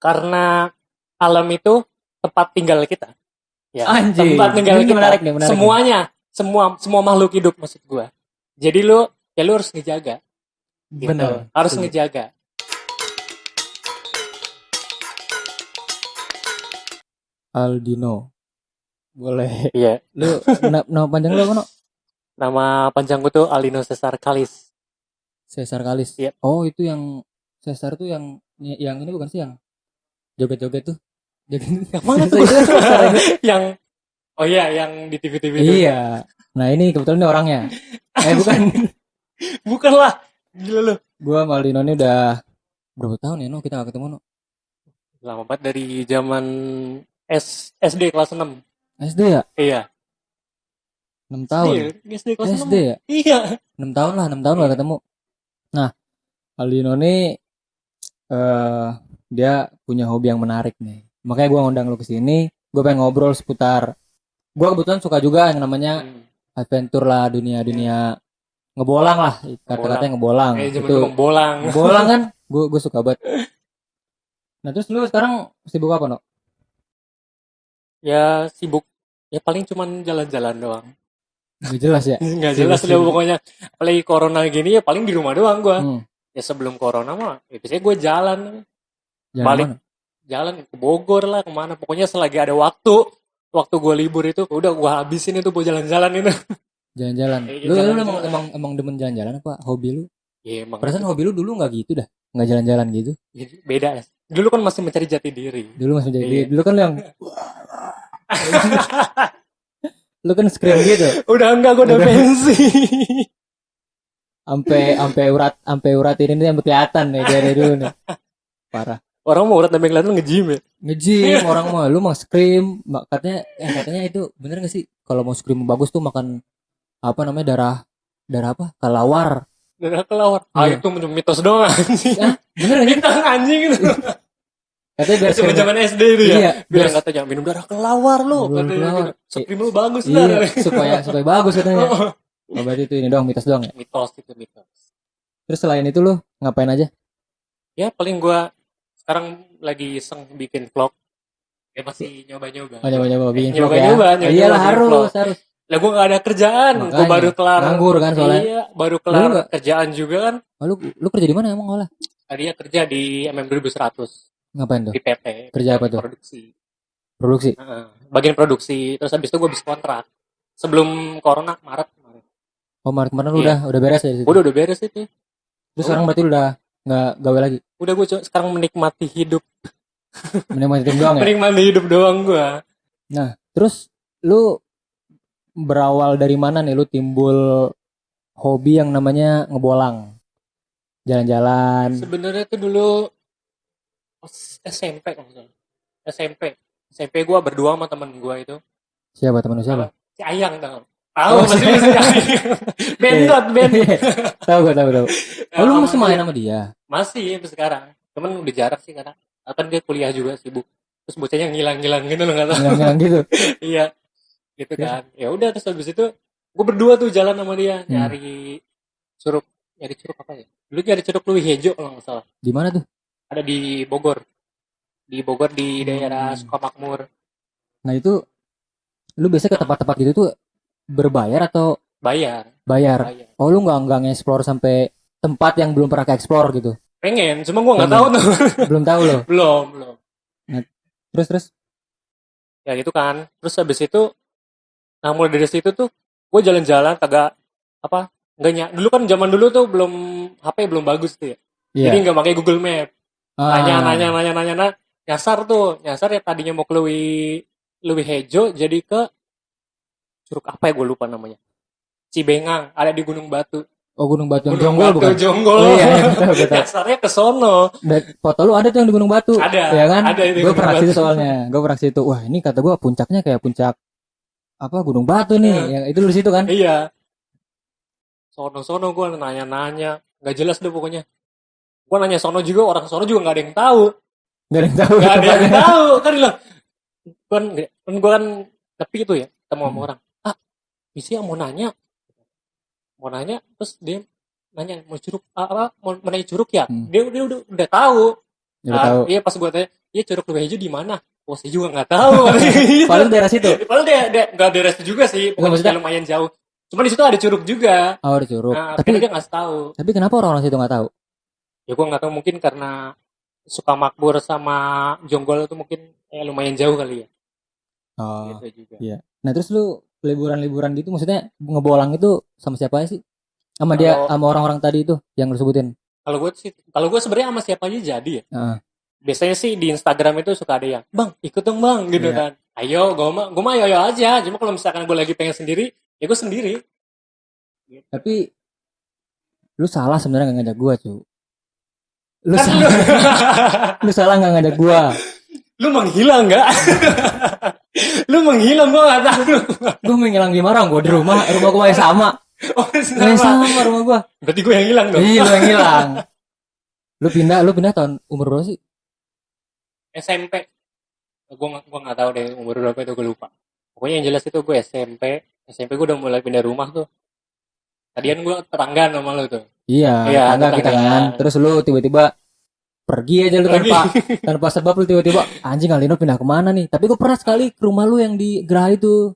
Karena alam itu tempat tinggal kita. Ya, Anjing. tempat tinggal Ini kita. menarik nih. Semuanya, semua makhluk hidup maksud gua. Jadi lu harus ngejaga. Gitu. Bener. Harus ngejaga. Aldino. Boleh. Iya. Lu nama panjang lu apa, No? Nama panjang gua tuh Aldino Cesar Kalis. Cesar Kalis. Iya. Oh, itu yang Cesar tuh yang ini bukan sih yang joget-joget tuh. Yang mana tuh? Yang oh iya, yang di TV-TV itu. Iya. Nah, ini kebetulan ini orangnya. Bukan. Bukan lah. Gila lu. Gua sama Aldino ini udah berapa tahun ya, No? Kita gak ketemu, No? Lama banget dari zaman SD kelas 6. SD ya? Iya. 6 tahun. SD kelas 6. SD ya? Iya. 6 tahun lah, 6 tahun gak ketemu. Nah, Aldino ini dia punya hobi yang menarik nih. Makanya gue ngundang lu ke sini. Gue pengen ngobrol seputar. Gue kebetulan suka juga yang namanya adventure lah, dunia ngebolang lah. Kata-katanya ngebolang. Itu ngebolang kan? Gue suka banget. Nah, terus lu sekarang sibuk apa, No? Ya sibuk. Ya paling cuman jalan-jalan doang. Gak jelas ya? Gak jelas deh pokoknya. Apalagi corona gini ya paling di rumah doang gue. Ya sebelum corona mah ya biasanya gue jalan balik mana? Jalan ke Bogor lah kemana, pokoknya selagi ada waktu gue libur itu udah gue habisin itu buat jalan-jalan itu. Jalan-jalan. Lu emang demen jalan-jalan apa hobi lu? Iya emang. Perasaan hobi lu dulu nggak gitu dah, nggak jalan-jalan gitu. Beda. Dulu kan masih mencari jati diri. Dulu masih mencari diri. Dulu kan yang lu kan scream gitu. Udah enggak, gue udah pensi. Sampai urat ini yang kelihatan nih dari dulu nih. Parah. Orang mau urat sampai kelihatan nge-gym ya. Nge-gym orang mah, lu mau scream, katanya itu bener enggak sih? Kalau mau scream bagus tuh makan apa namanya darah apa? Kelawar. Darah kelawar. Itu mitos doang anjing. Bener enggak sih? Anjing itu. Katanya biar zaman SD itu ya. Iya, biar katanya minum darah kelawar lu, katanya. Scream lu bagus lah. Supaya bagus katanya. Oh, berarti itu ini doang, mitos doang ya? Mitos. Terus selain itu lu ngapain aja? Ya paling gua sekarang lagi iseng bikin vlog. Ya masih nyoba-nyoba. Bikin vlog ya? Iyalah harus. Lah gua gak ada kerjaan. Gua baru kelar. Nganggur kan soalnya? Iya, baru kelar kerjaan juga kan. Oh, lu kerja di mana emang olah? Tadi kerja di MM 2100. Ngapain tuh? Di PT. Kerja apa tuh? Produksi? Bagian produksi. Terus habis itu gua habis kontrak. Sebelum corona, Maret kemarin. Oh, Maret kemarin lu udah beres ya? Udah beres itu. Terus sekarang berarti lu udah nggak gawe lagi? Udah gue sekarang menikmati hidup. Menikmati hidup doang ya? Menikmati hidup doang gue. Nah, terus lu berawal dari mana nih lu timbul hobi yang namanya ngebolang? Jalan-jalan. Sebenarnya itu dulu SMP kalau misalnya. SMP gue berdua sama temen gue itu. Siapa temen lu siapa? Si Ayang tau. Tahu masih Bendot. Tahu. Oh, lu masih main sama dia? Masih sampai sekarang. Cuman udah jarang sih karena kan dia kuliah juga sibuk. Terus bocahnya ngilang gitu loh, enggak tahu. Ngilang gitu. Iya. Gitu kan. Ya udah terus habis itu gue berdua tuh jalan sama dia nyari curug apa ya? Dulu nyari curug Luwih Hejo kalau enggak salah. Di mana tuh? Ada di Bogor. Di daerah Sukamakmur. Nah, itu lu biasa ke tempat-tempat gitu tuh berbayar atau bayar? Oh, lu nggak nge-explore sampai tempat yang belum pernah ke-explore gitu? Pengen, cuma gue nggak tahu tuh. Belum tahu lo? belum. Nah, terus? Ya gitu kan. Terus habis itu, nah mulai dari situ tuh, gue jalan-jalan kagak dulu kan zaman dulu tuh belum HP belum bagus tuh ya. Yeah. Jadi nggak pakai Google Map. Nanya, nyasar ya tadinya mau ke Luwih Hejo, jadi ke curug apa ya gue lupa namanya. Cibengang, ada di Gunung Batu. Oh, Gunung Batu yang Jonggol bukan? Jonggol. Oh, iya, betul. Dasarnya ke sono. Foto lu ada tuh yang di Gunung Batu. Ada. Ya kan? Ada gue pernah situ soalnya. Gue pernah situ. Wah, ini kata gue puncaknya kayak puncak apa Gunung Batu nih. Yang itu lu di situ kan? Iya. Sono gue nanya. Enggak jelas deh pokoknya. Gue nanya sono juga, orang sono juga enggak ada yang tahu. Enggak ada yang tahu. Kan bilang. Gue kan tapi itu ya, ketemu sama orang. Misi yang mau nanya terus dia nanya mau curug mau nanya curug ya. Dia udah tahu tahu. Iya pas gue tanya, iya Curug Lumehejo di mana? Oh saya juga nggak tahu. Paling daerah situ. Padahal dia nggak daerah situ juga sih, pokoknya lumayan jauh. Cuma di situ ada curug juga. Oh ada curug. Tapi dia nggak tahu. Tapi kenapa orang-orang situ nggak tahu? Ya gue nggak tahu, mungkin karena Sukamakmur sama Jonggol itu mungkin lumayan jauh kali ya. Oh gitu juga. Iya. Nah terus lu liburan gitu maksudnya ngebolang itu sama siapa sih? Sama dia, sama orang-orang tadi itu yang lu sebutin. Kalau gue sebenarnya sama siapa aja jadi ya. Biasanya sih di Instagram itu suka ada yang, bang ikut dong bang gitu kan. Ayo, gue mah ayo aja. Cuma kalau misalkan gue lagi pengen sendiri, ya gue sendiri. Gitu. Tapi lu salah sebenarnya nggak ngajak gue cu. Lu salah nggak ngajak gue. Lu menghilang nggak? Lu menghilang, gue nggak tahu. Gue menghilang gimana? Gue di rumah gue masih sama. Oh, sama rumah gue. Berarti gue yang hilang dong. Iya, lu yang hilang. Lu pindah tahun umur berapa sih? SMP. Gue nggak tahu deh umur berapa itu, gue lupa. Pokoknya yang jelas itu gue SMP gue udah mulai pindah rumah tuh. Tadian gue tetanggaan sama lu tuh. Iya, tetanggaan. Terus lu tiba-tiba pergi aja lu tanpa sebab, lu tiba-tiba anjing Alino pindah kemana nih? Tapi gue pernah sekali ke rumah lu yang di Geraha itu.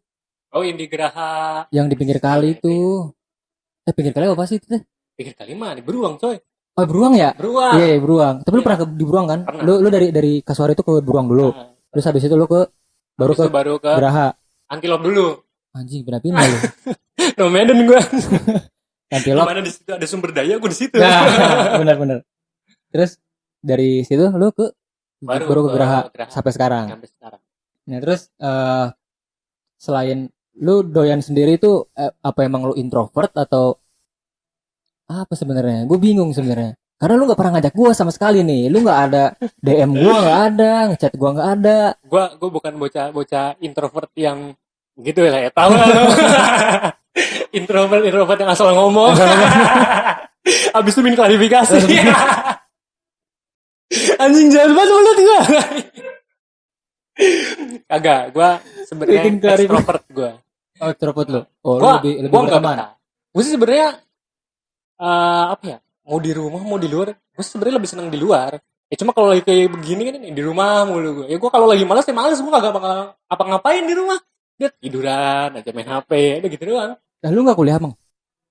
Oh, yang di Geraha. Yang di pinggir kali itu. Pinggir kali apa sih itu teh? Pinggir kali mah di Beruang coy. Oh Beruang ya? Beruang. Iya Beruang. Tapi lu pernah di Beruang kan? Pernah. Lu dari Kasuari itu ke Beruang dulu. Terus habis itu lu baru ke Geraha. Antilop dulu. Anjing pindah lu. Nomaden gue. Antilop. Mana di situ ada sumber daya, gue di situ. Nah, benar. Terus dari situ lu baru ke Geraha sampai sekarang. Nah terus selain lu doyan sendiri tuh apa emang lu introvert atau apa sebenarnya? Gue bingung sebenarnya. Karena lu nggak pernah ngajak gue sama sekali nih. Lu nggak ada DM gue, nggak ada ngechat gue, nggak ada. Gue bukan bocah introvert yang gitu lah ya. Tahu lah. introvert yang asal ngomong. Abis itu min klarifikasi. Anjing jahat banget mulut gue. Kagak, gue sebenarnya extrovert gue. Oh, extrovert lu. Oh, gua, lu lebih berteman. Gue sih sebenarnya apa ya? Mau di rumah, mau di luar. Gue sebenarnya lebih senang di luar. Ya cuma kalau lagi kayak begini kan di rumah mulu gue. Ya gue kalau lagi malas ya malas, gue kagak bakal apa-ngapain di rumah. Dia tiduran aja, main HP, udah gitu doang. Nah, lu nggak kuliah emang?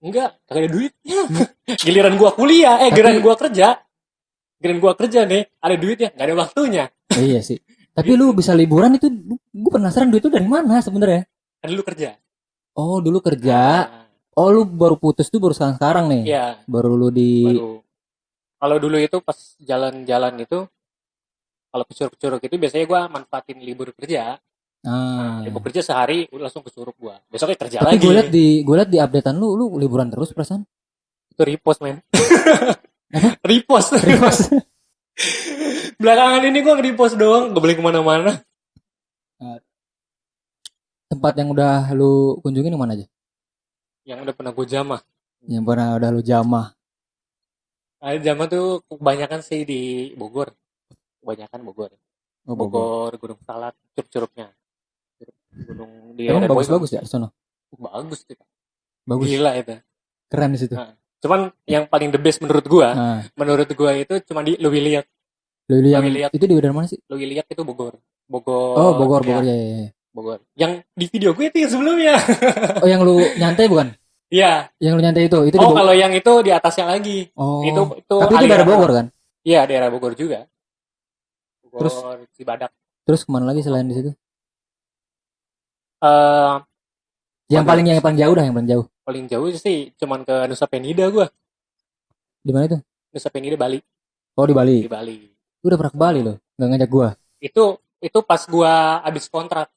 Enggak, kagak ada duit. Giliran gue kuliah, giliran gue kerja. Giliran gue kerja nih, ada duitnya, nggak ada waktunya. Iya sih. Tapi lu bisa liburan itu, gue penasaran duit itu dari mana sebenarnya? Kan dulu kerja. Oh, dulu kerja. Oh, lu baru putus tuh baru sekarang nih? Iya. Baru lu Kalau dulu itu pas jalan-jalan itu, kalau ke Curug itu biasanya gue manfaatin libur kerja. Libur kerja sehari, udah langsung ke Curug gue. Besoknya kerja lagi. Tapi gue liat di updatean lu liburan terus perasaan? Itu repost men. repost. Belakangan ini gue nge-repost doang, gak boleh kemana-mana. Tempat yang udah lu kunjungin kemana aja? Yang udah pernah gue jamah. Yang pernah udah lu jamah. Jamah tuh kebanyakan sih di Bogor. Kebanyakan Bogor. Oh, Bogor, Gunung Salak, curug-curugnya. Gunung di emang bagus-bagus ya sono? Bagus tuh. Bagus. Gila itu. Keren di situ. Cuman yang paling the best menurut gua itu cuma di Luwiliat. Itu di daerah mana sih? Luwiliat itu Bogor. Oh, Bogor ya. Bogor. Yang di video gue itu yang sebelumnya. Oh, yang lu nyantai bukan? Iya. Yang lu nyantai itu kalau yang itu di atasnya lagi. Oh. Itu tapi itu daerah Bogor kan? Iya, daerah Bogor juga. Bogor, terus Cibadak. Terus kemana lagi selain di situ? Yang paling jauh dah, yang paling jauh. Paling jauh sih cuman ke Nusa Penida gua. Di mana itu? Nusa Penida, Bali. Oh, di Bali. Di Bali. Lu udah pernah ke Bali loh, enggak ngajak gua. Itu pas gua habis kontrak.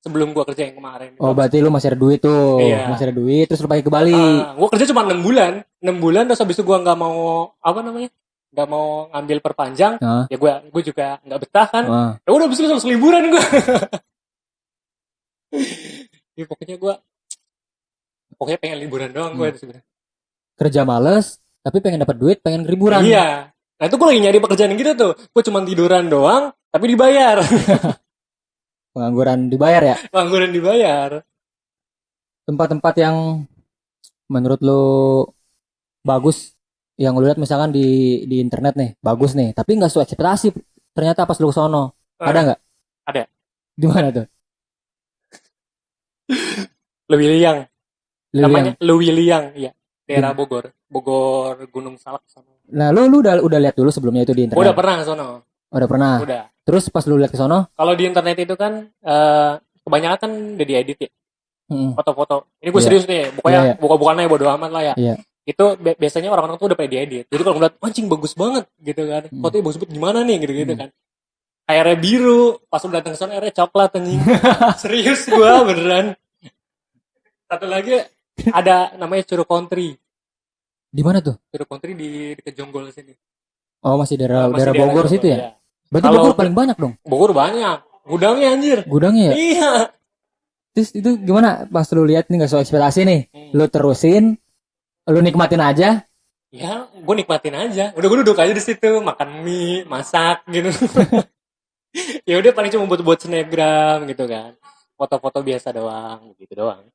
Sebelum gua kerja yang kemarin. Oh, berarti lu masih ada duit tuh. Iya. Masih ada duit terus lu pergi ke Bali. Gua kerja cuma 6 bulan. 6 bulan terus habis itu gua enggak mau enggak mau ngambil perpanjang. Ya gua juga enggak betah kan. Ya udah habis itu langsung liburan gua. Ya pokoknya pengen liburan doang gue sebenarnya. Kerja males, tapi pengen dapat duit, pengen liburan. Iya. Nah itu gue lagi nyari pekerjaan gitu tuh. Gue cuma tiduran doang, tapi dibayar. Pengangguran dibayar ya? Pengangguran dibayar. Tempat-tempat yang menurut lo bagus yang lu lihat misalkan di internet nih, bagus nih, tapi nggak sesuai ekspektasi. Ternyata pas lu ke sono, ada nggak? Ada. Di mana tuh? Lewiliang. Namanya Yang Lewiliang, iya. Daerah Bogor. Bogor Gunung Salak sana. Nah, lu udah lihat dulu sebelumnya itu di internet? Udah pernah ke sono. Udah pernah. Udah. Terus pas lu lihat ke sono? Kalau di internet itu kan kebanyakan kan udah diedit ya. Foto-foto. Ini gue serius nih. Pokoknya bukannya bodo amat lah ya. Iya. Itu biasanya orang-orang tuh udah pada diedit. Jadi kalau ngeliat anjing bagus banget gitu kan. Fotonya bagus banget gimana nih gitu kan. Airnya biru, pas udah datang ke sana airnya coklat anjing. Serius gue beneran. Satu lagi ada namanya Curug Country. Di mana tuh? Curug Country di dekat Jonggol sini. Oh, masih daerah Bogor situ ya? Iya. Berarti Kalau Bogor paling banyak dong? Bogor banyak. Gudangnya anjir. Gudangnya ya? Iya. Terus itu gimana pas lu lihat nih nggak sesuai ekspektasi nih? Lu terusin, lu nikmatin aja? Ya, gue nikmatin aja. Udah gue duduk aja di situ, makan mie, masak gitu. Ya udah paling cuma buat snapgram gitu kan. Foto-foto biasa doang, gitu doang.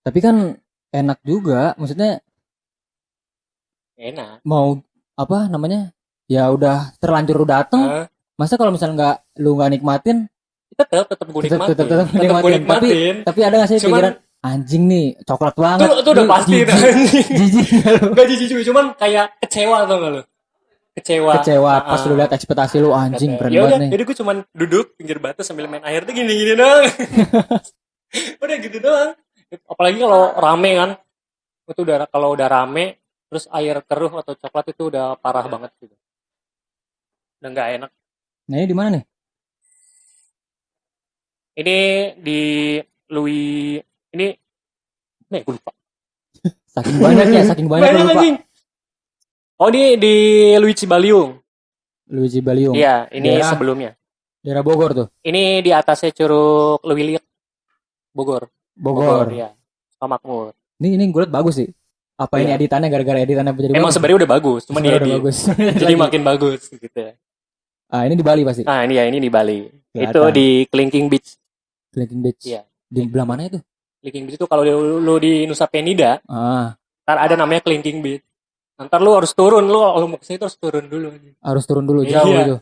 Tapi kan enak juga, maksudnya enak. Mau apa namanya? Ya udah terlanjur dateng. Masa kalau misalnya lu nggak nikmatin? Tetap gue nikmatin. Tetap gue nikmatin. Tapi ada nggak sih pikiran anjing nih coklat banget? Itu udah pasti anjing. Jijik. Gak jijik, cuman kayak kecewa tau gak lu? Kecewa pas lu lihat ekspektasi lu anjing keren banget nih. Jadi gue cuman duduk pinggir batu sambil main air tuh gini-gini doang. Udah gitu doang. Apalagi kalau rame kan. Itu kalau udah rame terus air keruh atau coklat itu udah parah banget gitu. Udah nggak enak. Nah, ini di mana nih? Ini di Louis ini gue lupa. saking banyak lupa. Anjing. Oh, di Louis Cibaliung. Louis Cibaliung. Iya, ini sebelumnya. Daerah Bogor tuh. Ini di atasnya Curug Lewiliang. Bogor, ya. Makmur. Ini gue liat bagus sih. Apa ini editannya gara-gara editannya jadi emang sebenarnya udah bagus, cuma dia bagus. Jadi makin bagus gitu. Ah, ini di Bali pasti. Ah, ini di Bali. Itu di Kelingking Beach. Iya. Di belah mana itu? Kelingking Beach itu kalau lu di Nusa Penida, ntar ada namanya Kelingking Beach. Ntar lu harus turun, lu kalau mau kesini harus turun dulu. Harus turun dulu jauh gitu.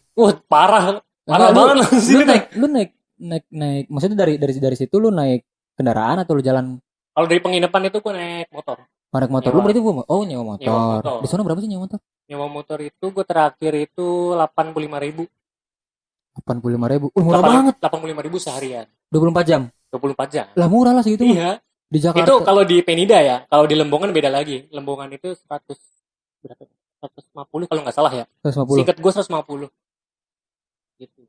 Parah banget lu naik. Maksudnya dari situ lu naik kendaraan atau lu jalan? Kalau dari penginapan itu gua naik motor. Naik motor. Lu berarti nyewa motor. Di sana berapa sih nyewa motor? Nyewa motor itu gua terakhir itu 85.000. 85.000. Murah banget. 85.000 seharian. 24 jam. 24 jam. Lah murah lah segitu. Iya. Di Jakarta. Itu kalau di Penida ya. Kalau di Lembongan beda lagi. Lembongan itu 100 berapa? 150 kalau nggak salah ya. 150. Singkat gue 150. Gitu.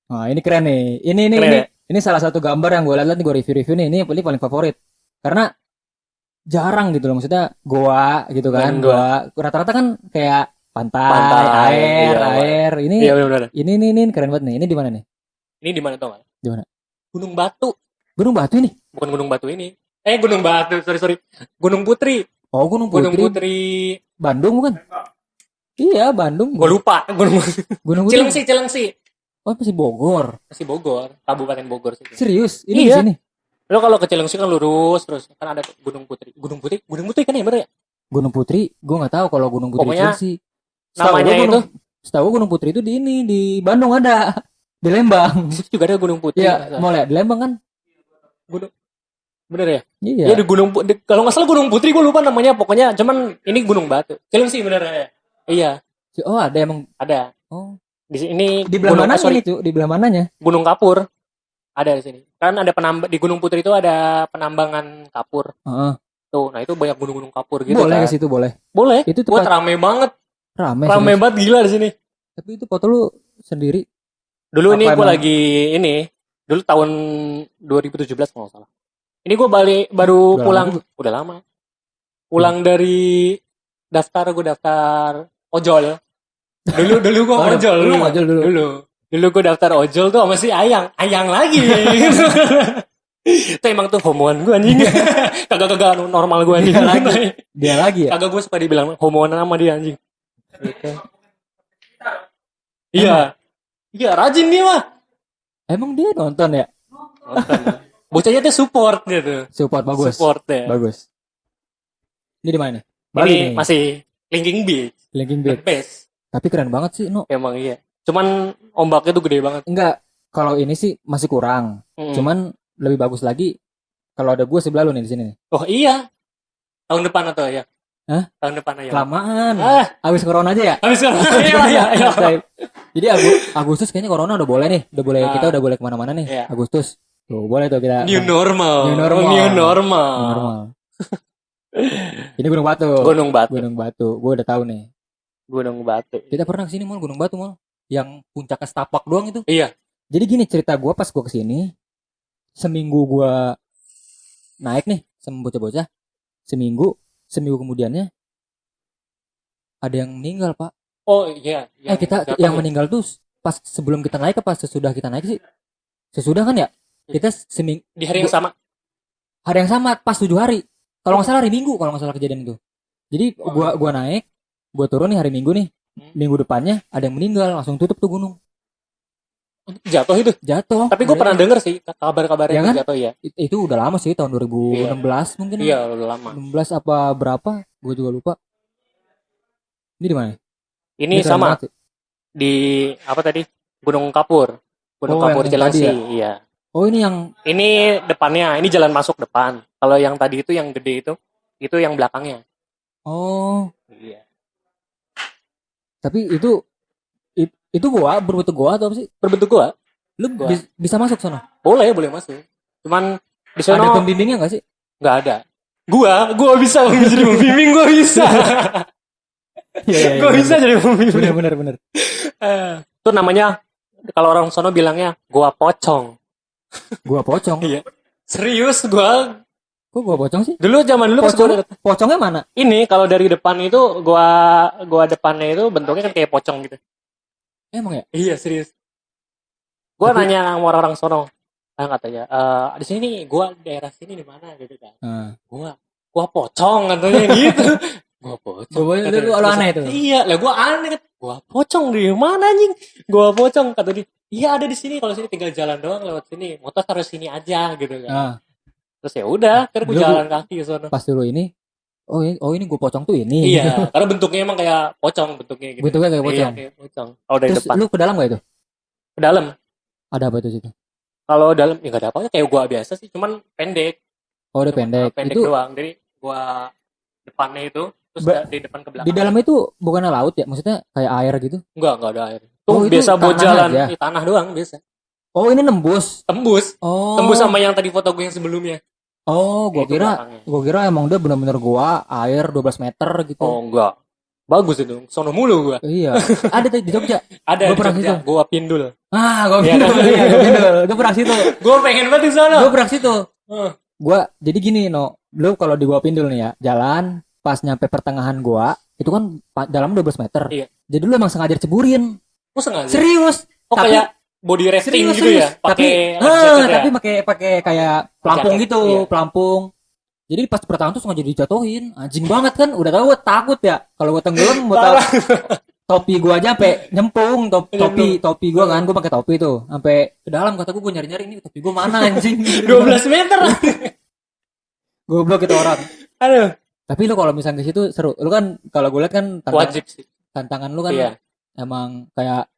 Nah, ini keren nih. Ini salah satu gambar yang gue lihat nih, gue review nih. Ini paling favorit. Karena jarang gitu loh, maksudnya goa gitu kan. Goa rata-rata kan kayak pantai, air. Ini iya, bener. Ini keren banget nih. Ini di mana nih? Ini di mana tau gak? Di mana? Gunung Batu. Gunung Batu ini? Bukan Gunung Batu ini. Gunung Batu, sorry. Gunung Putri. Oh, Gunung Putri. Bandung bukan? Iya, Bandung. Gue lupa. Gunung Putri. Cilengsi. Oh, masih Bogor. Kabupaten Bogor sih. Serius? Ini di sini. Lo kalau ke Cilengsi kan lurus terus kan ada Gunung Putri. Gunung Putri kan ya bener ya? Gunung Putri, gue nggak tahu kalau Gunung Putri Cilengsi. Namanya itu setahu Gunung Putri itu di Bandung ada. Di Lembang. Di situ juga ada Gunung Putri. Iya, mau lihat di Lembang kan? Gunung bener ya? Iya. Ya di kalau nggak salah Gunung Putri gue lupa namanya, pokoknya cuman ini Gunung Batu. Cilengsi bener ya? Iya. Oh, ada emang. Ada. Oh. Di sini di belah mana ini tuh? Di belah mananya? Gunung Kapur. Ada di sini. Kan ada di Gunung Putri itu ada penambangan kapur. Tuh, nah itu banyak gunung-gunung kapur gitu. Boleh kan. Ke situ boleh. Boleh. Itu buat rame banget. Rame banget gila di sini. Tapi itu foto lu sendiri. Dulu ini gue lagi dulu tahun 2017 kalau nggak salah. Ini gue baru pulang, udah lama. Pulang dari gue daftar ojol. Dulu gue ojol. Dulu gue daftar ojol tuh sama si Ayang lagi. Itu emang tuh homoan gue anjing. Kagak normal gue anjing. Dia lagi ya? Kagak, gue suka dibilang homoan sama dia anjing. Gitu. Iya, rajin dia mah. Emang dia nonton ya? Nonton. Bocahnya tuh support gitu. Support bagus. Support ya. Bagus. Ini di mana nih? Bali ini nih. masih Linking Beach. Linking The Beach. best. Tapi keren banget sih, No. Emang iya. Cuman ombaknya tuh gede banget. Enggak, kalau ini sih masih kurang. Cuman lebih bagus lagi kalau ada gue sebelah lu nih di sini nih. Oh iya. Tahun depan atau ya? Hah? Tahun depan aja. Kelamaan. Habis corona aja ya? Habis corona. Iya. Jadi Agustus kayaknya corona udah boleh nih. Kita udah boleh kemana-mana nih. Iya. Agustus. Tuh, boleh tuh kita. New normal. Ini Gunung Batu. Gunung Batu. Gue udah tahu nih. Gunung Batu. Kita pernah kesini mal Gunung Batu mal. Yang puncaknya setapak doang itu. Iya. Jadi gini cerita gue pas gue kesini. Seminggu gue naik nih sama bocah-bocah. Seminggu kemudiannya ada yang meninggal, Pak. Oh iya. Kita yang meninggal tuh pas sebelum kita naik apa sesudah kita naik sih? Sesudah kan ya? Kita seminggu di hari yang sama. Hari yang sama pas 7 hari. Kalau nggak salah hari Minggu kalau nggak salah kejadian itu. Jadi gua naik, gua turun nih hari Minggu nih. Minggu depannya ada yang meninggal, langsung tutup tuh gunung. Jatuh itu? Jatuh. Tapi gue pernah denger sih kabar-kabarnya ya kan? Jatuh ya. Itu udah lama sih, tahun 2016 mungkin. Iya, udah lama. 16 apa berapa? Gue juga lupa. Ini di mana? Ini sama. Di apa tadi? Gunung Kapur. Gunung Kapur Cilengsi, iya. Oh, ini depannya, ini jalan masuk depan. Kalau yang tadi itu yang gede itu yang belakangnya. Oh. Iya. Tapi itu gua berbentuk gua atau apa sih? Berbentuk gua. Lu bisa masuk sana? Boleh masuk. Cuman di sana ada pembimbingnya enggak sih? Enggak ada. Gua bisa jadi pembimbing, gua bisa. Gua bisa jadi pembimbing. Bener. Itu namanya kalau orang sono bilangnya gua pocong. Gua pocong? Iya. Serius gua. Kok gua pocong sih? Zaman dulu pocongnya mana? Ini kalau dari depan itu gua depannya itu bentuknya kan kayak pocong gitu. Emang ya? Iya, serius. Gua nanya sama orang sono. Katanya, di sini gua daerah sini di mana gitu kan. Gua pocong katanya gitu. Gua pocong. Lu aneh itu. Iya, lah gua aneh kan. Gua pocong di mana anjing? Gua pocong kata dia. Iya, ada di sini, kalau sini tinggal jalan doang lewat sini. Motor harus sini aja gitu kan. Terus ya udah, terus gua jalan kaki ke sono. Pas dulu ini ini gue pocong tuh ini. Iya, karena bentuknya emang kayak pocong bentuknya gitu. Bentuknya kayak pocong. Iya, kayak pocong. Kalau dari terus depan. Lu ke dalam gak itu? Ke dalam. Ada apa itu situ? Kalau dalam ya enggak ada apa-apa, kayak gua biasa sih, cuman pendek. Oh, udah pendek. Pendek itu doang. Jadi gua depannya itu terus di depan ke belakang. Di dalam itu bukannya laut ya? Maksudnya kayak air gitu? Enggak ada air. Tuh biasa buat jalan di tanah doang biasa. Oh, ini nembus. Tembus sama yang tadi foto gue yang sebelumnya. Oh, gua kira emang udah benar-benar gua air 12 meter gitu. Oh, enggak. Bagus itu. Sono mulu gua. Iya. Ada di Jogja. Ada di Jogja. Gua Pindul. Gua Pindul. Gua pernah situ. Gua pengen banget di sana. Gua pernah situ. Gua jadi gini, No. Lu kalau di Gua Pindul nih ya, jalan pas nyampe pertengahan gua, itu kan dalam 12 meter. Iya. Jadi lu emang sengaja ceburin. Oh, sengaja. Serius. Tapi kayak body rafting gitu ya, tapi pakai kayak pelampung gitu, iya. Pelampung. Jadi pas pertama tuh sengaja dijatuhin, anjing banget kan, udah tahu takut ya. Kalau gua tenggelam, topi gua aja sampai nyempung, topi gua kan, gua pakai topi tuh, sampai ke dalam kata gua nyari-nyari ini topi gua mana anjing. 12 meter. Goblok itu orang. Aduh. Tapi lu kalau misalnya ke situ seru. Lu kan kalau gua lihat kan wajib sih. Tantangan lu kan emang kayak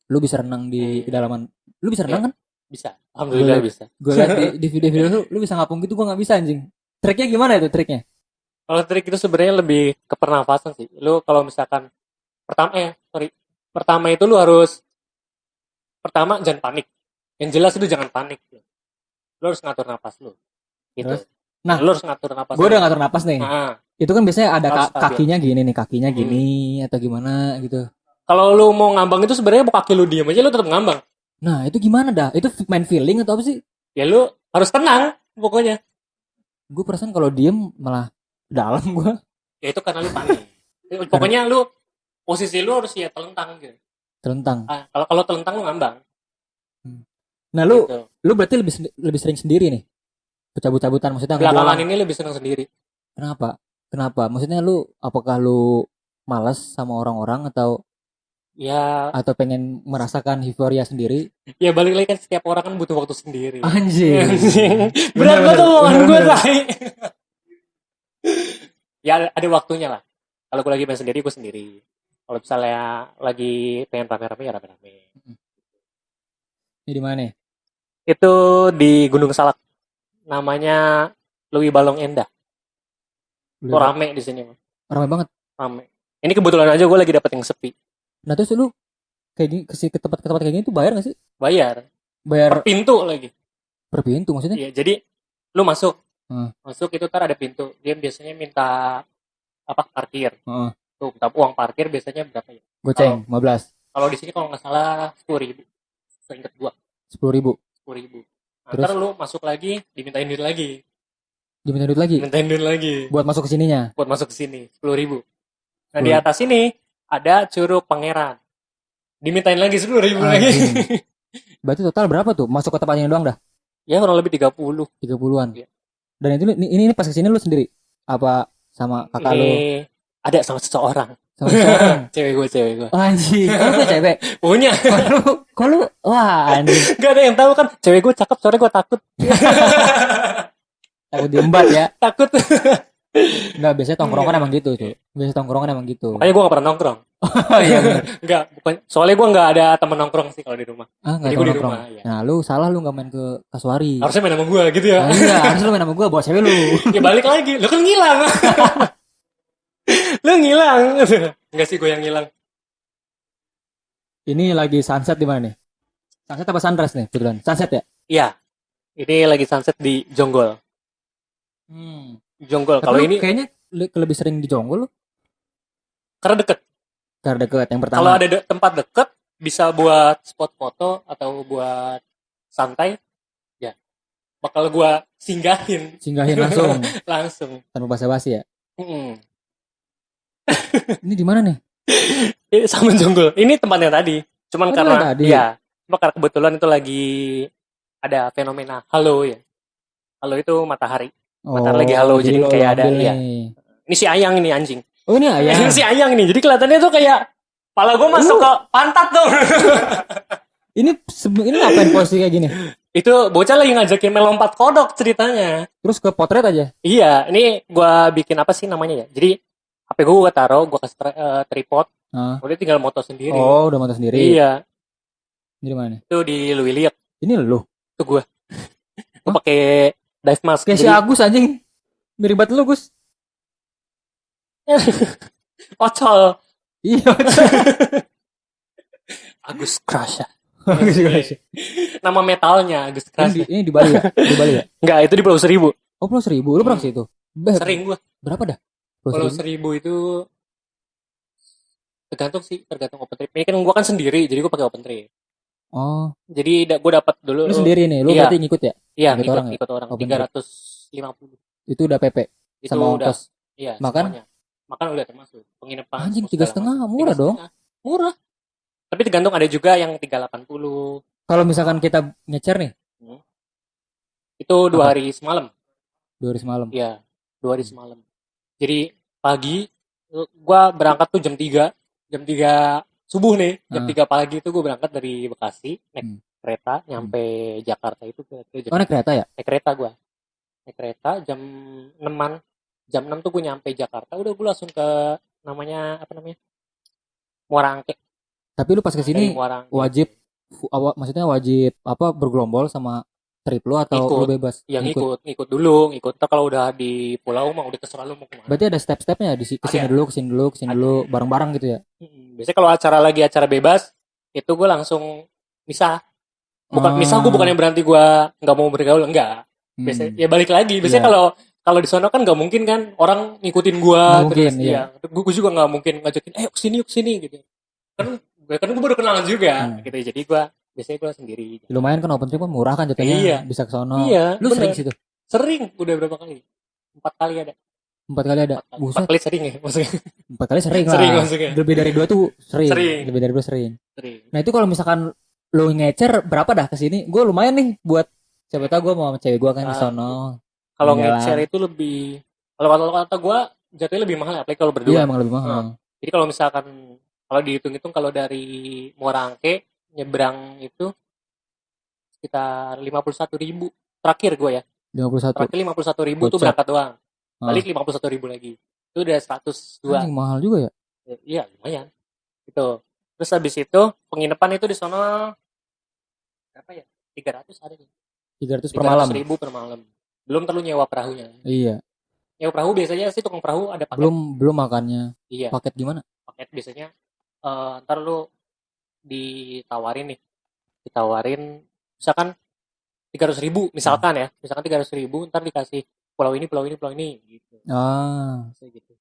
lu bisa renang di kedalaman. Lu bisa renang kan? Bisa. Alhamdulillah bisa. Gue lihat di video-video lu bisa ngapung gitu, gue nggak bisa anjing. Triknya gimana itu triknya? Kalau trik itu sebenarnya lebih ke pernafasan sih. Lu kalau misalkan pertama itu lu harus jangan panik. Yang jelas itu jangan panik. Lu harus ngatur napas lu. Gitu. Nah, lu harus ngatur napas. Gue udah ngatur napas nih. Itu kan biasanya ada kakinya gini nih, kakinya gini atau gimana gitu. Kalau lu mau ngambang itu sebenarnya kaki lu diam aja lu tetap ngambang. Nah, itu gimana dah? Itu main feeling atau apa sih? Ya lu harus tenang pokoknya. Gue perasaan kalau diem malah dalam gue. Ya itu karena lu panik. Pokoknya lu posisi lu harus ya telentang gitu. Telentang. Kalau telentang lu ngambang. Nah, lu berarti lebih sering sendiri nih. Cabut-cabutan maksudnya. Belakangan ini lebih senang sendiri. Kenapa? Maksudnya apakah lu malas sama orang-orang atau pengen merasakan euforia sendiri? Ya balik lagi kan setiap orang kan butuh waktu sendiri. Anjing. Berat banget omongan gue tadi. Ya ada waktunya lah. Kalau gue lagi main sendiri, gue sendiri. Kalau misalnya lagi pengen rame-rame, ya rame-rame. Ini di mana? Itu di Gunung Salak. Namanya Lewi Balong Endah. Itu rame di sini. Rame banget. Rame. Ini kebetulan aja gue lagi dapet yang sepi. Nah terus lu kayak gini ke tempat kayak gini tuh bayar nggak sih? Bayar. Bayar per pintu lagi. Per pintu maksudnya? Iya, jadi lu masuk. Masuk itu ntar ada pintu. Dia biasanya minta parkir. Tuh, minta uang parkir biasanya berapa ya? Goceng, 15. Kalau di sini kalau nggak salah 10.000. Seingat gua. 10.000. 10.000. Ntar lu masuk lagi, dimintain duit lagi. Dimintain duit lagi. Buat masuk ke sininya. Buat masuk ke sini, 10.000. Nah di atas ini ada Curug Pangeran. Dimintain lagi 10.000 lagi. Berarti total berapa tuh? Masuk ke tempatnya doang dah? Ya kurang lebih 30-an. Ya. Dan itu ini pas kesini lu sendiri? Apa sama kakak lu? Ada sama seseorang. Cewek gue. Oh, anjing. Kalau punya cewek? Punya. Kalau wah anjing. Gak ada yang tahu kan. Cewek gue cakep, soalnya gue takut. Takut diembat ya? Takut. Enggak, biasanya tongkrongan emang gitu tuh. Makanya gue gak pernah nongkrong. Oh iya bener. Enggak, bukan. Soalnya gue gak ada teman nongkrong sih kalau di rumah. Jadi gue di rumah. Ya. Nah lu salah, lu gak main ke Kasuari. Harusnya main sama gue gitu ya. Nah, iya, harusnya lu main sama gue, bawa cewek lu. Ya balik lagi, lu kan ngilang. Lu ngilang. Enggak sih, gue yang ngilang. Ini lagi sunset di mana nih? Sunset apa sunrise nih kebetulan? Sunset ya? Iya. Ini lagi sunset di Jonggol. Jonggol. Kalau ini kayaknya lebih sering di Jonggol. Karena deket. Yang pertama. Kalau ada tempat deket bisa buat spot foto atau buat santai, ya bakal gua singgahin langsung. Langsung. Tanpa basa-basi ya. Ini di mana nih? Sama Jonggol. Ini tempatnya tadi. Cuman karena tadi. Ya, cuma karena kebetulan itu lagi ada fenomena halo ya. Halo itu matahari. Matahari lagi halo, jadi kayak ada ya. Ini si Ayang ini anjing. Oh ini Ayang. Ini si Ayang nih. Jadi kelihatannya tuh kayak kepala gue masuk ke pantat tuh. Ini ngapain posisi kayak gini? Itu bocah lagi ngajakin melompat kodok ceritanya. Terus ke potret aja? Iya, ini gue bikin apa sih namanya ya? Jadi HP gue taruh, gue kasih tripod. Udah tinggal moto sendiri. Oh, udah moto sendiri. Iya. Ini di mana? Itu di Luwiliak. Ini lu? Itu gue. Gue pakai dive mask. Kayak si Agus anjing. Mirip banget lu, Gus. Ocol. Iya, Ocol. Agus Crush. Nama metalnya Agus Crush. Ini di Bali ya? Enggak, itu di Pulau Seribu. Oh, Pulau Seribu. Lu pernah ke situ? Sering gua. Berapa dah? Pulau Seribu itu tergantung open trip. Ini kan gua kan sendiri, jadi gua pakai open trip. Oh. Jadi gua dapat dulu. Lu sendiri nih, lu berarti ngikut ya? Iya, ngikut orang. 350. Itu udah PP sama ongkos. Iya, makan udah termasuk. Penginapan. Anjing 3,5 murah dong. Murah. Tapi tergantung, ada juga yang 380. Kalau misalkan kita ngecer nih. Itu 2 hari semalam. 2 hari semalam. Iya, 2 hari semalam. Jadi pagi gua berangkat tuh jam 3 subuh nih. Jam 3 pagi itu gua berangkat dari Bekasi naik kereta nyampe Jakarta itu naik kereta ya? Naik kereta jam 6-an. Jam 6 tuh gue nyampe Jakarta, udah gue langsung ke namanya Muara Angke. Tapi lu pas kesini wajib bergelombol sama trip lu atau lu bebas? Yang ikut dulu. Ntar kalau udah di pulau mah udah terserah lu mau kemana. Berarti ada step-stepnya di kesini dulu bareng-bareng gitu ya? Biasanya kalau acara bebas itu gue langsung misah. Misah gue bukan yang berarti gue nggak mau bergaul, enggak. Biasanya ya balik lagi. Biasanya kalau di sana kan nggak mungkin kan orang ngikutin gua terus gue juga nggak mungkin ngajakin yuk kesini gitu kan gue baru kenalan juga gitu, jadi biasanya gue sendiri. Lumayan kan open trip murah kan jatuhnya, bisa ke sono. Lu sering situ? Sering, udah berapa kali? 4 kali ada. 4 kali ada. 4 kali sering ya maksudnya. 4 kali sering lah. Sering maksudnya. Lebih dari 2 tuh sering. Lebih dari 2 sering. Nah itu kalau misalkan lu ngecer berapa dah kesini? Gue lumayan nih buat siapa tahu gue mau sama cewek gue kan ke sono. Kalau nge-share itu lebih, kalau kata gue jatuhnya lebih mahal ya, apalagi kalau berdua. Iya emang lebih mahal. Jadi kalau misalkan kalau dihitung-hitung kalau dari Muara Angke nyebrang itu sekitar 51.000 terakhir gue ya. 51. Terakhir 51.000 tuh berangkat doang. Balik 51.000 lagi. Itu udah 102. Anjing mahal juga ya. Iya lumayan itu. Terus habis itu penginapan itu di sono berapa ya, 300 ada nih, 300 per malam. 300.000 per malam, belum terlalu nyewa perahunya. Iya. Nyewa perahu biasanya sih tukang perahu ada paket. Belum makannya. Iya. Paket gimana? Paket biasanya ntar lu ditawarin misalkan 300.000 misalkan ya, misalkan 300.000 ntar dikasih pulau ini gitu. Biasanya gitu.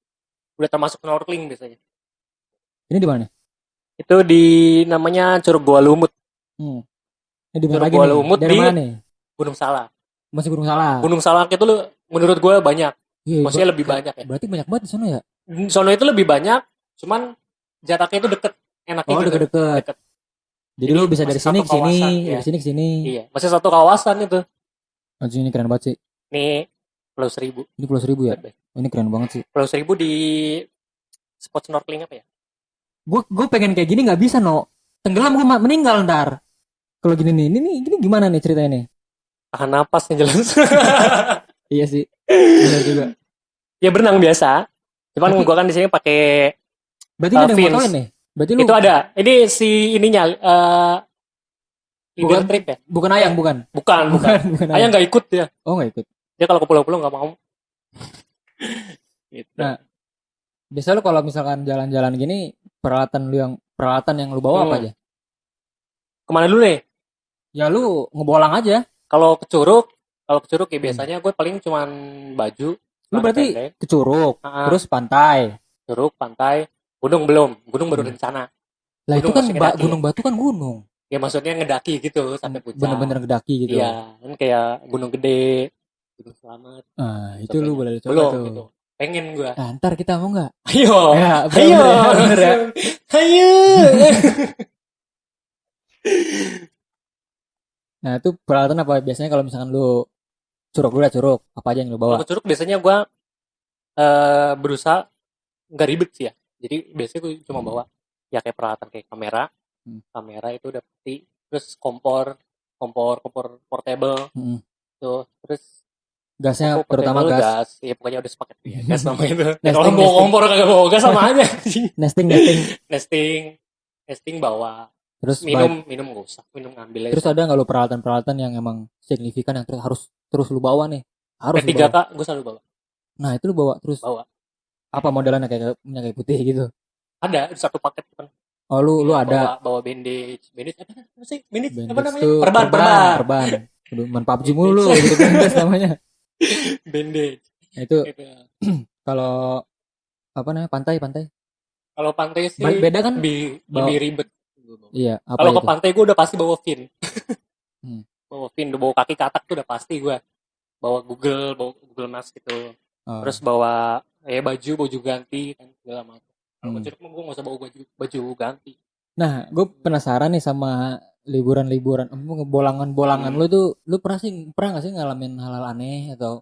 Udah termasuk snorkeling biasanya. Ini di mana? Itu di namanya Curug Goa Lumut. Ini di mana Curug lagi Goa nih? Lumut Dari di mana nih? Gunung Salak. Masih Gunung Salak. Gunung Salak itu menurut gue banyak. Iya, maksudnya lebih banyak ya. Berarti banyak banget di sana ya? Sono itu lebih banyak, cuman jaraknya itu deket, enaknya gitu. Deket. Jadi lu bisa dari sini ke sini, ya. dari sini ke sini. Iya, masih satu kawasan itu. Anjing ini keren banget sih. Nih, Pulau Seribu. Ini Pulau Seribu ya? Ini keren banget sih. Pulau Seribu di spot snorkeling apa ya? Gue pengen kayak gini nggak bisa no. Tenggelam gue meninggal ntar. Kalau gini nih, ini gimana nih ceritanya nih? Tahan napas nih jelas. Iya sih. Benar juga. Ya berenang biasa. Cuman gue kan di sini pakai. Berarti ada yang motoin nih. Berarti lu. Itu ada. Ini si ininya. Bukan trip ya? Bukan Ayang, bukan. Bukan. Ayang nggak ikut ya. Oh nggak ikut. Dia kalau ke pulau-pulau nggak mau. Gitu. Nah, biasa lu kalau misalkan jalan-jalan gini, peralatan yang lu bawa apa aja? Kemana dulu nih? Ya lu ngebolang aja. Kalau ke Curug ya biasanya gue paling cuman baju. Lu berarti ke Curug, terus pantai. Curug, pantai, gunung belum. Gunung baru rencana. Lah itu kan Gunung Batu kan gunung. Ya maksudnya ngedaki gitu sampai puncak. Bener-bener ngedaki gitu. Iya, kan kayak Gunung Gede, Gunung Selamat. Itu lu boleh coba belum, tuh. Gitu. Pengen gue. Nah, ntar kita mau nggak? Ayo. Ya, ayo. Ayo. Nah itu peralatan apa biasanya kalau misalkan lu Curug apa aja yang lu bawa? Kalau ke Curug biasanya gue berusaha nggak ribet sih ya. Jadi biasanya gue cuma bawa ya kayak peralatan kayak kamera itu udah pasti, terus kompor portable tuh, terus gasnya terutama gas. Ya pokoknya udah sepaket ya gas sama itu. Kalau bawa kompor kagak bawa gas sama aja. nesting bawa. Terus minum nggak usah, minum ngambil aja. Terus ada nggak lu peralatan yang emang signifikan yang harus terus lu bawa nih? Harus P3K gue selalu bawa. Nah itu lu bawa terus. Bawa. Apa modelannya kayak minyak kayu putih gitu? Ada satu paket kan. Oh lu ada. Bawa bandage apa sih? Bandage apa namanya? Perban. Udah main PUBG mulu gitu bandage namanya. Bandage. Nah, itu kalau apa namanya pantai? Kalau pantai sih beda kan? Lebih ribet. Iya. Kalau ke pantai gue udah pasti bawa fin. Bawa fin, bawa kaki katak tuh udah pasti gue. Bawa Google Maps gitu. Terus bawa baju ganti kan segala macam. Kalau Curug gue nggak usah bawa baju ganti. Nah, gue penasaran nih sama liburan bolangan lu tuh, lu pernah nggak sih ngalamin hal-hal aneh atau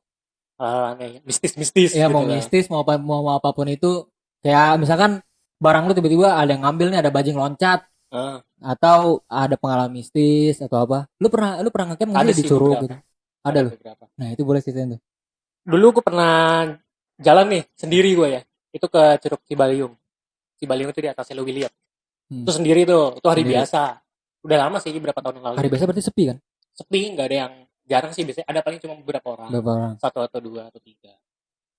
hal-hal aneh, mistis? Ya gitu mau mistis mau apapun itu, kayak misalkan barang lu tiba-tiba ada yang ngambil nih, ada bajing loncat. Atau ada pengalaman mistis atau apa? Lu pernah ngecamp nggak di Curug gitu? Ada lu? Nah itu boleh ceritain tuh. Dulu gue pernah jalan nih sendiri gue ya. Itu ke Curug Cibaliung. Cibaliung itu di atas Selo William. Itu sendiri tuh. Itu hari biasa. Udah lama sih, berapa tahun yang lalu. Hari biasa berarti sepi kan? Sepi, nggak ada yang jarang sih biasanya. Ada paling cuma beberapa orang. Satu atau dua atau tiga.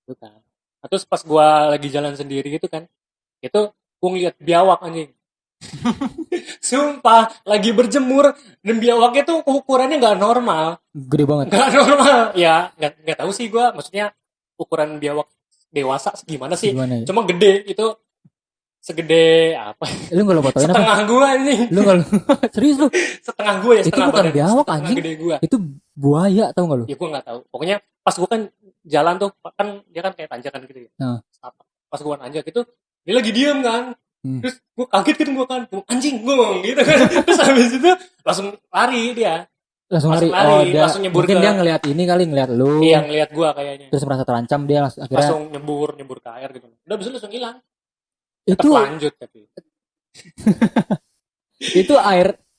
Itu kan. Nah, terus pas gue lagi jalan sendiri gitu kan, itu gue ngeliat biawak anjing. Sumpah lagi berjemur dan biawaknya tuh ukurannya nggak normal, gede banget, nggak normal ya, nggak tahu sih gue, maksudnya ukuran biawak dewasa segimana sih, ya? Cuma gede itu, segede apa, lu nggak lo fotoin setengah gue nih, lu nggak serius lu, setengah gue ya, itu bukan biawak anjing, gede gua. Itu buaya tau nggak lu? Ya gue nggak tahu, pokoknya pas gue kan jalan tuh kan dia kan kayak tanjakan gitu ya, pas gue nanjak itu dia lagi diem kan. Terus gue kaget kan, anjing gue ngomong gitu kan. Terus habis itu langsung lari dia. Langsung lari. Langsung nyebur. Mungkin dia ngeliat lu. Iya, ngeliat gue kayaknya. Terus merasa terancam, dia akhirnya langsung nyebur ke air gitu. Udah bisa langsung hilang. Itu lanjut tapi.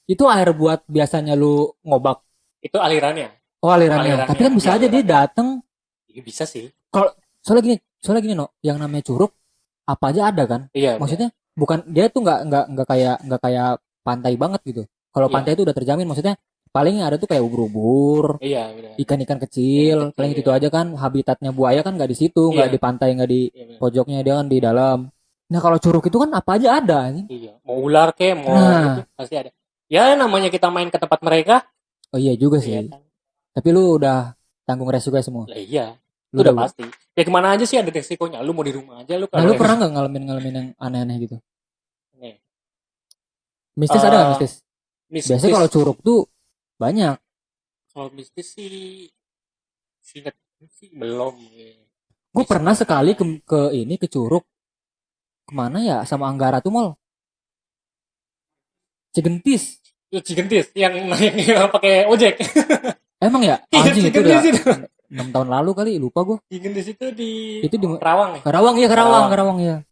itu air buat biasanya lu ngobak. Itu alirannya. Oh, alirannya. Tapi kan bisa aja dia datang. Iya bisa sih. Kalau soalnya gini no, yang namanya curug apa aja ada kan? Iya. Maksudnya bukan dia tuh nggak kayak pantai banget gitu. Kalau Iya. pantai itu udah terjamin, maksudnya paling ada tuh kayak ubur-ubur, Iya, benar. ikan-ikan kecil, paling itu aja kan. Habitatnya buaya kan nggak di situ, nggak di pantai, nggak di pojoknya, dia kan di dalam. Nah kalau curug itu kan apa aja ada. Iya, mau ular kayak mau gitu, pasti ada. Ya namanya kita main ke tempat mereka. Oh iya juga sih. Kan? Tapi lu udah tanggung resiko semua. Lah iya, lu udah pasti. Ya kemana aja sih ada resikonya. Lu mau di rumah aja lu. Nah lu pernah nggak ngalamin yang aneh-aneh gitu? Nih. Mistis ada nggak mistis? Biasanya kalau curug tuh banyak. Kalau mistis sih singkat sih belum. Gue pernah sekali ke curug. Kemana ya, sama Anggara tuh mall. Cigentis yang pakai ojek. Emang ya? Anjing itu udah 6 tahun lalu kali, lupa gue. Cigentis itu di Karawang ya? Karawang ya.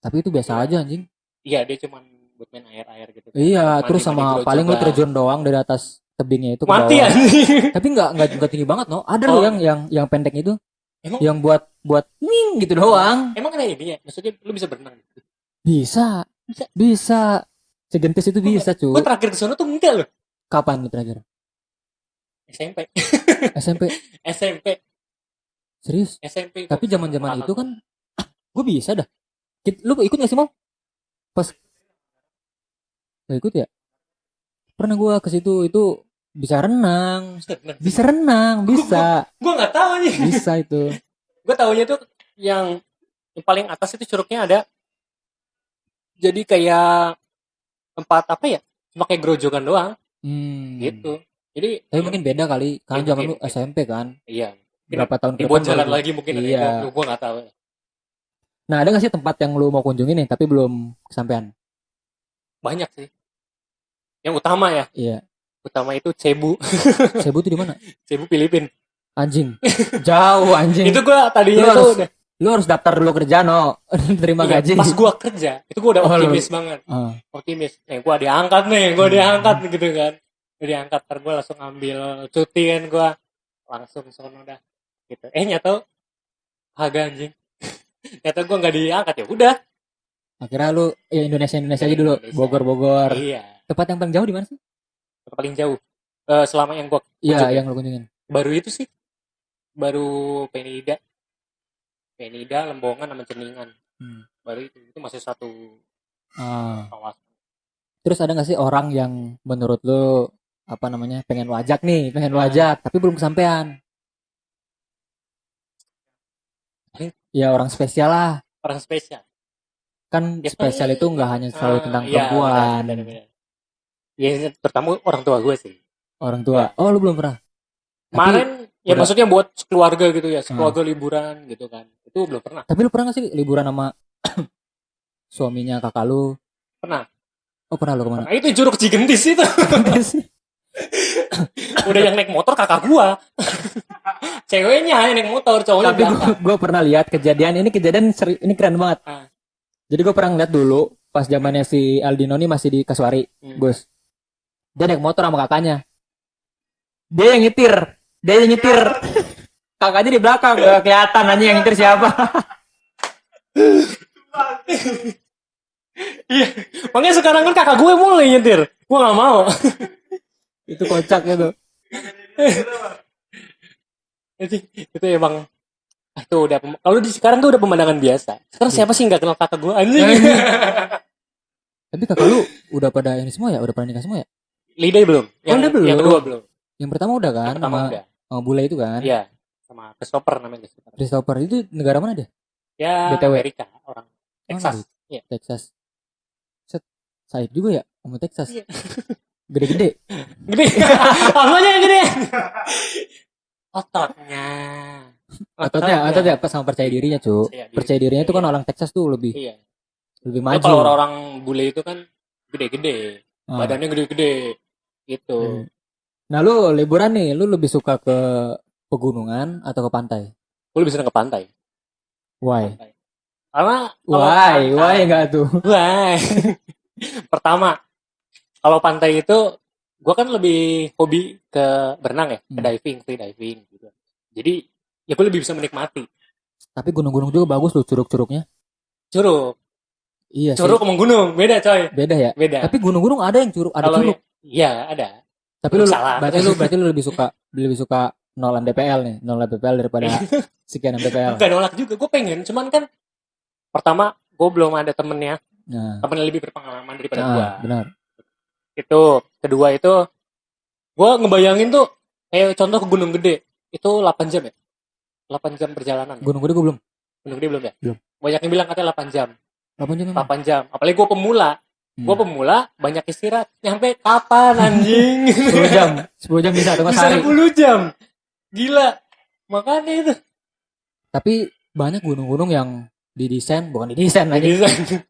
Tapi itu biasa aja anjing. Iya, dia cuman buat main air gitu. Iya, terus sama paling lu terjun doang dari atas tebingnya itu ke bawah. Mati anjing. Tapi enggak tinggi banget no. Ada loh yang pendek itu. Emang? Yang buat ning gitu doang. Emang kayak ini ya? Maksudnya lu bisa berenang gitu? Bisa. Cigentis itu bisa, cu. Gue terakhir ke sana tuh enggak loh. Kapan lu terakhir? SMP. Serius? SMP. Tapi zaman-zaman itu kan gue bisa dah. Lu ikut gak sih mau? Pas gak ikut ya? Pernah gue ke situ itu bisa renang. Bisa. Gue nggak tahu nih. Bisa itu. Gue taunya tuh yang paling atas itu curugnya ada. Jadi kayak tempat apa ya? Cuma kayak gerojokan doang. Gitu. Jadi tapi mungkin beda kali. Kan zaman lu SMP kan. Iya. Berapa tahun ke depan jalan lagi mungkin. Iya. Gue nggak tahu. Nah ada nggak sih tempat yang lu mau kunjungi nih tapi belum kesampaian? Banyak sih. Yang utama ya. Iya. Utama itu Cebu. Cebu itu di mana? Cebu Filipin. Anjing. Jauh anjing. Itu gue tadinya tuh lu harus daftar dulu kerja no. Terima gaji. Pas gue kerja itu gue udah optimis banget. Optimis. Gue diangkat gitu kan. Gue diangkat, ntar gue langsung ambil cuti kan, gue langsung sono dah gitu. Nyata agak anjing. Nyata gue nggak diangkat, ya udah. Akhirnya lu ya Indonesia aja dulu. Bogor. Iya. Tempat yang paling jauh di mana sih? Tempat paling jauh selama yang gue yang lu kunjungin. Baru itu sih. Baru Penida, Lembongan sama Ceningan. Baru itu masih satu kawasan. Terus ada nggak sih orang yang menurut lu pengen lu ajak tapi belum kesampaian? Ya orang spesial lah. Orang spesial. Kan ya, spesial itu nggak hanya selalu tentang perempuan. Ya pertama orang tua gue sih. Orang tua. Oh lu belum pernah? Kemarin ya maksudnya buat keluarga gitu ya, keluarga liburan gitu kan. Itu belum pernah. Tapi lu pernah gak sih liburan sama suaminya kakak lu? Pernah. Oh pernah lu kemana? Nah, itu Curug Cigentis itu. Udah yang naik motor kakak gua. Ceweknya yang naik motor, cowoknya tapi gua pernah lihat kejadian ini keren banget. Jadi gua pernah lihat dulu pas zamannya si Aldino nih masih di Kasuari, Gus. Dia naik motor sama kakaknya. Dia yang nyetir. Kakaknya di belakang, gak kelihatan aja yang nyetir siapa. Iya, makanya sekarang kan kakak gue mulai nyetir. Gue gak mau. Itu kocak gitu. Itu emang itu udah kalau di sekarang tuh udah pemandangan biasa. Sekarang siapa sih nggak kenal kakak gue anjing? Tapi kakak lu udah pada ini semua ya? Udah pada nikah semua ya? Lidah belum. Yang kedua belum. Yang pertama udah kan? Yang pertama udah. Sama bule itu kan? Iya. Sama Christopher namanya. Christopher itu negara mana dia? Ya BTW. Amerika, orang Texas. Iya. Texas. Said juga ya sama Texas. Iya. Gede. Apanya yang gede? Ototnya pas sama percaya dirinya, Cuk. Percaya dirinya itu kan orang Texas tuh lebih maju. Kalau orang bule itu kan gede-gede. Badannya gede-gede gitu. Nah, lu liburan nih, lu lebih suka ke pegunungan atau ke pantai? Gue lebih senang ke pantai. Why? Karena why enggak tuh? Why? Pertama, kalau pantai itu gue kan lebih hobi ke berenang ya, ke diving, free diving gitu. Jadi ya gue lebih bisa menikmati. Tapi gunung-gunung juga bagus loh curug-curugnya. Curug. Iya Curug sih. sama gunung beda coy. Beda ya. Beda. Tapi gunung-gunung ada yang curug, ada Kalau curug. iya ada. Tapi Salah. berarti lu lebih suka nol MDPL nih, nol MDPL daripada sekian MDPL. Gak nolak juga, gue pengen. Cuman kan pertama gue belum ada temennya, Nah, temen yang lebih berpengalaman daripada gue. benar. Itu kedua itu gue ngebayangin tuh kayak contoh ke Gunung Gede itu 8 jam ya, 8 jam perjalanan. Gunung Gede gue belum. Gunung Gede belum ya? Belum. Banyak yang bilang katanya 8 jam. 8 jam. 8 jam. Apalagi gue pemula. Gue pemula banyak istirahat. Nyampe kapan anjing? 10 jam. 10 jam bisa atau Bisa sehari. 10 jam. Gila. Makanya itu. Tapi banyak gunung-gunung yang bukan didesain lagi.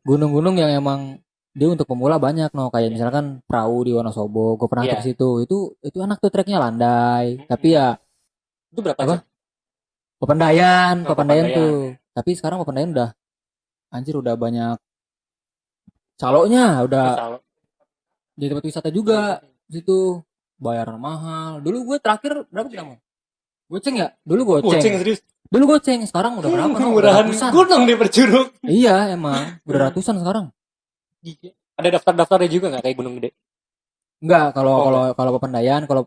Gunung-gunung yang emang dia untuk pemula banyak kayak misalkan perahu di Wonosobo, gue pernah ke situ. Itu enak tuh treknya landai. Tapi ya itu berapa jam? Pepandayan tuh. Tapi sekarang Pepandayan udah banyak caloknya, udah jadi tempat wisata juga. Situ bayaran mahal. Dulu gue terakhir berapa sih? Goceng ya? Dulu goceng. Serius? Dulu goceng, sekarang udah berapa? Murahan gunung di Percurug. Iya emang, udah ratusan sekarang. Ada daftar-daftarnya juga nggak kayak Gunung Gede? Enggak, kalau Pepandayan, kalau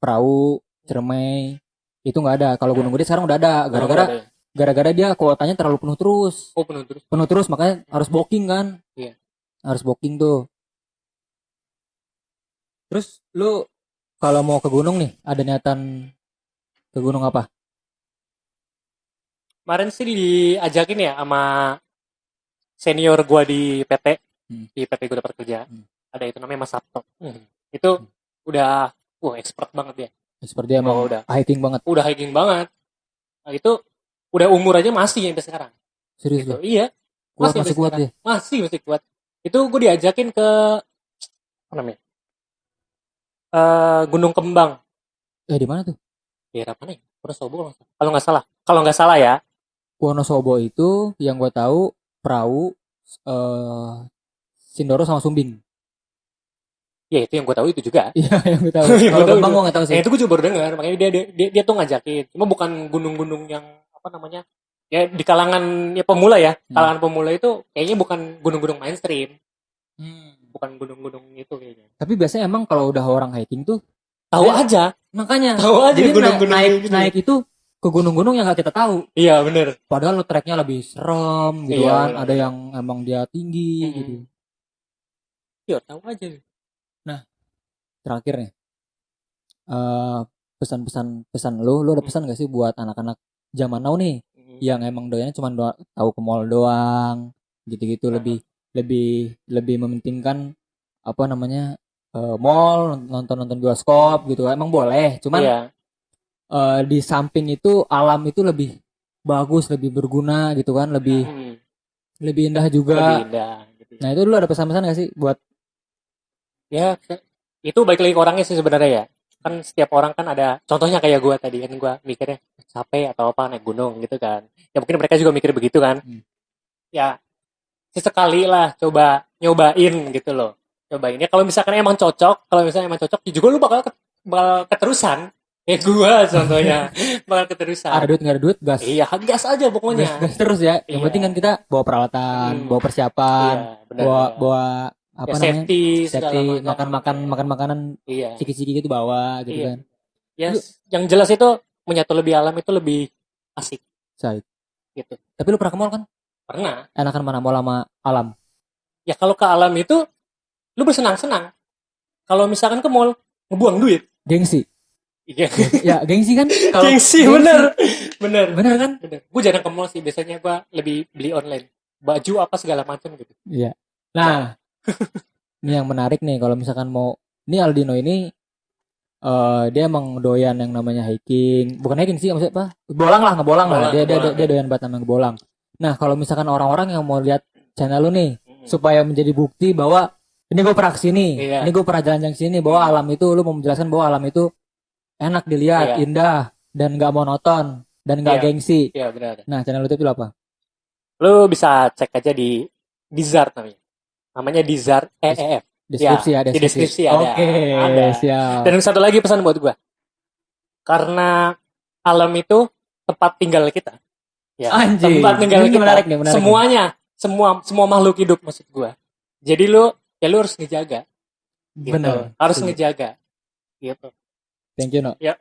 perahu, Ciremai itu nggak ada. Kalau Gunung Gede sekarang udah ada, gara-gara dia kuotanya terlalu penuh terus. Oh penuh terus. Penuh terus makanya harus booking kan? Iya. Harus booking tuh. Terus lu kalau mau ke gunung nih, ada niatan ke gunung apa? Kemarin sih diajakin ya sama senior gua di PT, di PT gua dapat kerja. Ada itu namanya Mas Sabto. Itu udah expert banget ya. Expert dia emang udah hiking banget. Udah hiking banget. Nah, itu udah umur aja masih sampai sekarang. Serius gitu. Iya. Masih kuat dia. Masih kuat. Itu gue diajakin ke apa namanya? Gunung Kembang. Di mana tuh? Daerah mana ya? Wonosobo kalau nggak salah ya. Wonosobo itu yang gue tahu perahu Sindoro sama Sumbing. Ya itu yang gue tahu itu juga. Iya yang gue tahu. Kalau Kembang gue nggak tahu sih. Itu gue juga baru dengar. Makanya dia tuh ngajakin. Cuma bukan gunung-gunung yang apa namanya? Ya di kalangan ya pemula ya. Kalangan pemula itu kayaknya bukan gunung-gunung mainstream. Bukan gunung-gunung itu kayaknya. Tapi biasanya emang kalau udah orang hiking tuh tahu aja. Makanya. Tahu aja jadi gunung-gunung naik itu ke gunung-gunung yang gak kita tahu. Iya benar. Padahal treknya lebih serem gitu kan. Ada yang emang dia tinggi gitu. Iya tahu aja. Nah terakhir nih. Pesan lu ada pesan gak sih buat anak-anak zaman now nih yang emang doyannya cuma tahu ke mall doang gitu-gitu, lebih mementingkan apa namanya mall, nonton bioskop gitu. Emang boleh, cuman di samping itu alam itu lebih bagus, lebih berguna gitu kan, lebih indah juga. Lebih indah, gitu. Nah itu dulu ada pesan-pesan gak sih buat? Ya itu balik lagi ke orangnya sih sebenarnya ya. Kan setiap orang kan ada, contohnya kayak gue tadi kan, gue mikirnya capek atau apa naik gunung gitu kan. Ya mungkin mereka juga mikir begitu kan. Ya sesekali lah coba nyobain gitu loh. Cobain ya, kalau misalkan emang cocok, juga lu bakal keterusan. Kayak gue contohnya bakal keterusan. Ada duit nggak ada duit gas. Iya gas aja pokoknya. Gas terus ya. Yang penting kan kita bawa peralatan, bawa persiapan, bawa apa ya, namanya safety, makan makanan ciki-ciki gitu bawa gitu kan. Yes, yang jelas itu menyatu lebih alam itu lebih asik. Gitu. Tapi lu pernah ke mall kan? Pernah. Enakan mana, mall sama alam? Ya kalau ke alam itu lu bersenang-senang. Kalau misalkan ke mall ngebuang duit. Gengsi. Iya. Ya gengsi kan? Gengsi bener kan? Bener. Gue jarang ke mall sih, biasanya gue lebih beli online. Baju apa segala macam gitu. Iya. Nah, ini yang menarik nih kalau misalkan ini Aldino ini dia emang doyan yang namanya hiking, bukan hiking sih maksudnya apa? Ngebolang lah. Dia doyan banget sama ngebolang. Nah, kalau misalkan orang-orang yang mau lihat channel lu nih supaya menjadi bukti bahwa ini gue pernah kesini, ini gue pernah jalan-jalan sini, bahwa alam itu lu mau menjelaskan bahwa alam itu enak dilihat, indah dan nggak monoton dan nggak gengsi. Iya benar. Nah, channel lu itu apa? Lu bisa cek aja di Dizart namanya Dizart EEF. Deskripsi ya, di deskripsi ada. Oke, siap. Dan satu lagi pesan buat gue. Karena alam itu tempat tinggal kita. Ya, Anjing. tempat tinggal Ini kita. menarik nih. Semuanya, semua makhluk hidup maksud gue. Jadi lu harus ngejaga. Gitu. Bener. Harus ngejaga. Gitu. Thank you, No. Ya.